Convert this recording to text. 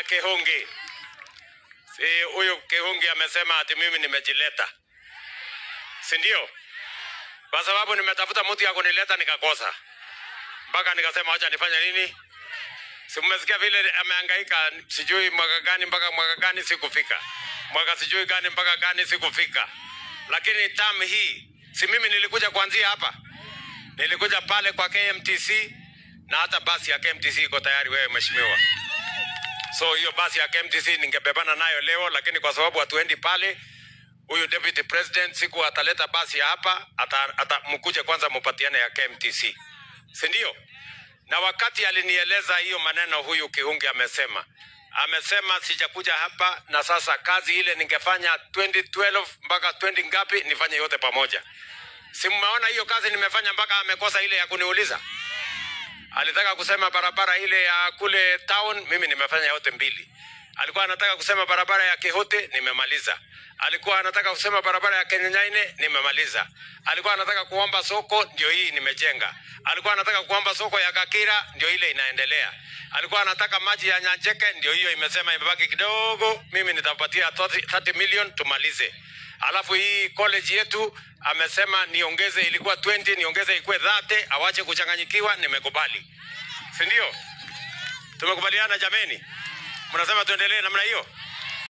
Kihungi. Si huyu Kihungi amesema ati mimi nimejileta. Si ndio? Kwa sababu nimetafuta mtu ya kunileta nikakosa. Mpaka nikasema acha nifanye nini? Si mmesikia vile amehangaika sijui mwaka gani mpaka mwaka gani sikufika. Mwaka sijui gani mpaka gani sikufika. Lakini term hii si mimi nilikuja kuanzia hapa. Nilikuja pale kwa KMTC na hata basi ya KMTC iko tayari wewe mheshimiwa. So hiyo basi ya KMTC ningebebana nayo leo, lakini kwa sababu hatuendi pale, huyu deputy president siku ataleta basi ya hapa, mkuje kwanza mpatiane ya KMTC. Si ndio? Na wakati alinieleza hiyo maneno huyu Kihungi amesema sijakuja hapa na sasa kazi ile ningefanya 2012 mpaka 20 ngapi nifanye yote pamoja. Si mmeona hiyo kazi nimefanya mpaka amekosa ile ya kuniuliza. Alitaka kusema barabara ile ya kule town, mimi nimefanya yote mbili. Alikuwa anataka kusema barabara ya Kihote, nimemaliza. Alikuwa anataka kusema barabara ya Kenyaine, nimemaliza. Alikuwa anataka kuomba soko, ndio hii nimejenga. Alikuwa anataka kuomba soko ya Kakira, ndio ile inaendelea. Alikuwa anataka maji ya Nyanjeke, ndio hiyo imesema imebaki kidogo, mimi nitapatia 30 million tumalize. Alafu hii college yetu amesema niongeze, ilikuwa 20 niongeze ikuwe 30, awache kuchanganyikiwa, nimekubali. Si ndio? Tumekubaliana jameni? Mnasema tuendelee namna hiyo?